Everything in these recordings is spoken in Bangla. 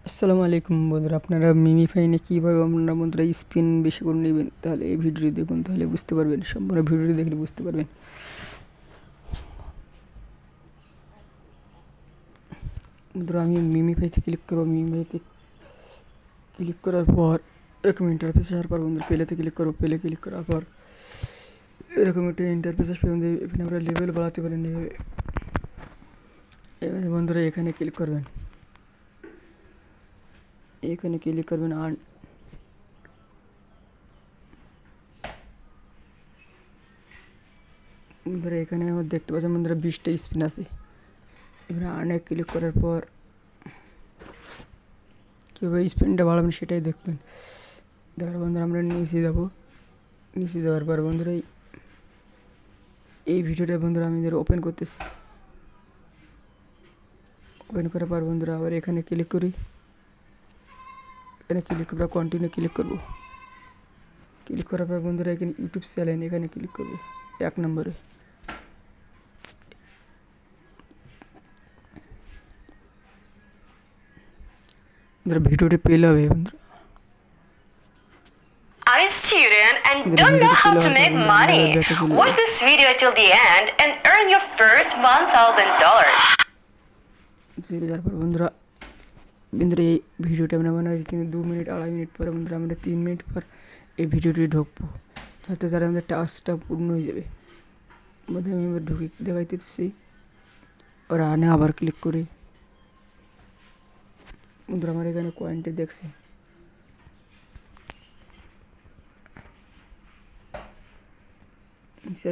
আসসালামু আলাইকুম বন্ধুরা, আপনারা মিমিফাইনে কীভাবে আপনারা বন্ধুরা স্পিন বেশি করে নেবেন, তাহলে এই ভিডিওটি দেখুন, তাহলে বুঝতে পারবেন। সম্পূর্ণ ভিডিওটি দেখলে বুঝতে পারবেন। বন্ধুরা আমি মিমিফাইতে ক্লিক করবো। মিমিফাইতে ক্লিক করার পর এরকম ইন্টারফেস আসার পর বন্ধুরা প্লেতে ক্লিক করবো। প্লে ক্লিক করার পর এরকম একটা ইন্টারফেস আসবে। এখানে আমরা লেভেল বাড়াতে পারেন। এবারে বন্ধুরা এখানে ক্লিক করবেন। এখানে ক্লিক করবেন আর বন্ধুরা এখানে আমার দেখতে পাচ্ছেন বন্ধুরা 20টা স্পিন আছে। এবারে আর্নে ক্লিক করার পর কীভাবে স্পিনটা বাড়াবেন সেটাই দেখবেন। দেখার বন্ধুরা আমরা নিচে যাবো। নিচে যাওয়ার পর বন্ধুরা এই ভিডিওটা বন্ধুরা আমি ওপেন করতেছি। ওপেন করার পর বন্ধুরা আবার এখানে ক্লিক করি। এখানে ক্লিক করার কন্টিনিউ ক্লিক করব। ক্লিক করার পর বন্ধুরা এখানে ইউটিউব চ্যানেল এখানে ক্লিক করব 1 নম্বরে। বন্ধুরা ভিডিওটি পেলে হবে বন্ধুরা। Are you a student and don't know how to make money? Watch this video till the end and earn your first $1,000. তারপর বন্ধুরা এই ভিডিওটা আমরা মনে হয় কিন্তু 2 মিনিট 2.5 মিনিট পরে বন্ধুরা আমরা 3 মিনিট পর এই ভিডিওটি ঢুকবো, তাতে তারা আমাদের টাস্কটা পূর্ণ হয়ে যাবে। বন্ধুরা আমি এবার ঢুকে দেখাইতেছি। ওরা আনে আবার ক্লিক করি। বন্ধুরা আমার এখানে কয়েনটি দেখছি।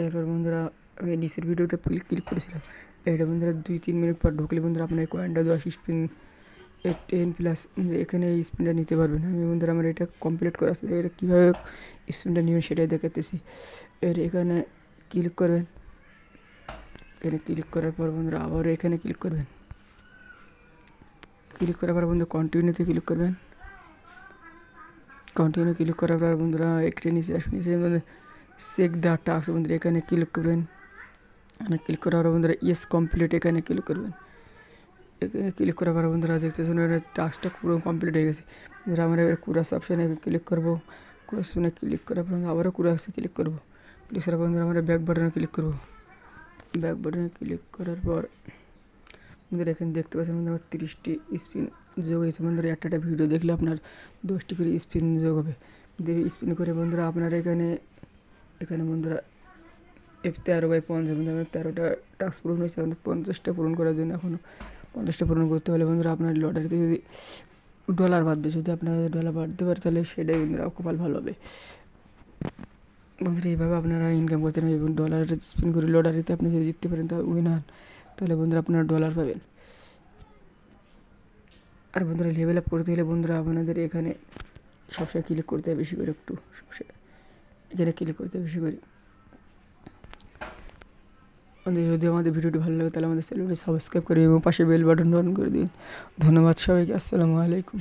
এরপর বন্ধুরা আমি নিচের ভিডিওটা ক্লিক করেছিলাম। এটা বন্ধুরা 2-3 মিনিট পর ঢুকলে বন্ধুরা আপনার এই কয়েনটা 10 স্পিন 10+ এখানে এই স্পিনটা নিতে পারবেন। আমি বন্ধুরা আমার এটা কমপ্লিট করা আছে। এটা কীভাবে স্পিনটা নেবেন সেটাই দেখাতেছি। এখানে ক্লিক করবেন। এখানে ক্লিক করার পর বন্ধুরা আবার এখানে ক্লিক করবেন। ক্লিক করার পর বন্ধুরা কন্টিনিউতে ক্লিক করবেন। কন্টিনিউ ক্লিক করার পর বন্ধুরা একটা নিচে আসবেন। চেক দ্য টাস্ক বন্ধুরা এখানে ক্লিক করবেন। এখানে ক্লিক করার পর বন্ধুরা ইয়েস কমপ্লিট এখানে ক্লিক করবেন। এখানে ক্লিক করার পর বন্ধুরা দেখতেছেন টাস্কটা পুরো কমপ্লিট হয়ে গেছে। বন্ধুরা আমরা এবার কুরাস অপশানে ক্লিক করবো। কুরাস অপশানে ক্লিক করার পর আবারও কুরাসে ক্লিক করবো। ক্লিক করার পর বন্ধুরা আমরা ব্যাক বাটনে ক্লিক করবো। ব্যাক বাটনে ক্লিক করার পর বন্ধুরা এখানে দেখতে পাচ্ছেন বন্ধুরা 30টি স্পিন যোগ হয়েছে। বন্ধুরা একটা ভিডিও দেখলে আপনার 10টি করে স্পিন যোগ হবে। স্পিন করে বন্ধুরা আপনার এখানে বন্ধুরা F13/50 বন্ধুরা 13টা টাস্ক পূরণ হয়েছে। এখন 50টা পূরণ করার জন্য এখনও 50টা পূরণ করতে হলে বন্ধুরা আপনার লটারিতে যদি ডলার বাঁধবে, যদি আপনার ডলার বাঁধতে পারে তাহলে সেটাই বন্ধুরা কপাল ভালো হবে। বন্ধুরা এইভাবে আপনারা ইনকাম করতে পারেন এবং ডলারের স্পিন করে লটারিতে আপনি যদি জিততে পারেন তা উইন হন, তাহলে বন্ধুরা আপনারা ডলার পাবেন। আর বন্ধুরা লেভেল আপ করতে হলে বন্ধুরা আপনাদের এখানে সবসময় ক্লিক করতে হবে বেশি করে, একটু সবসময় এখানে ক্লিক করতে হবে বেশি করে। যদি আমাদের ভিডিওটি ভালো লাগে তাহলে আমাদের চ্যানেলটি সাবস্ক্রাইব করে এবং পাশে বেল বাটন অন করে দিন। ধন্যবাদ সবাইকে। আসসালামু আলাইকুম।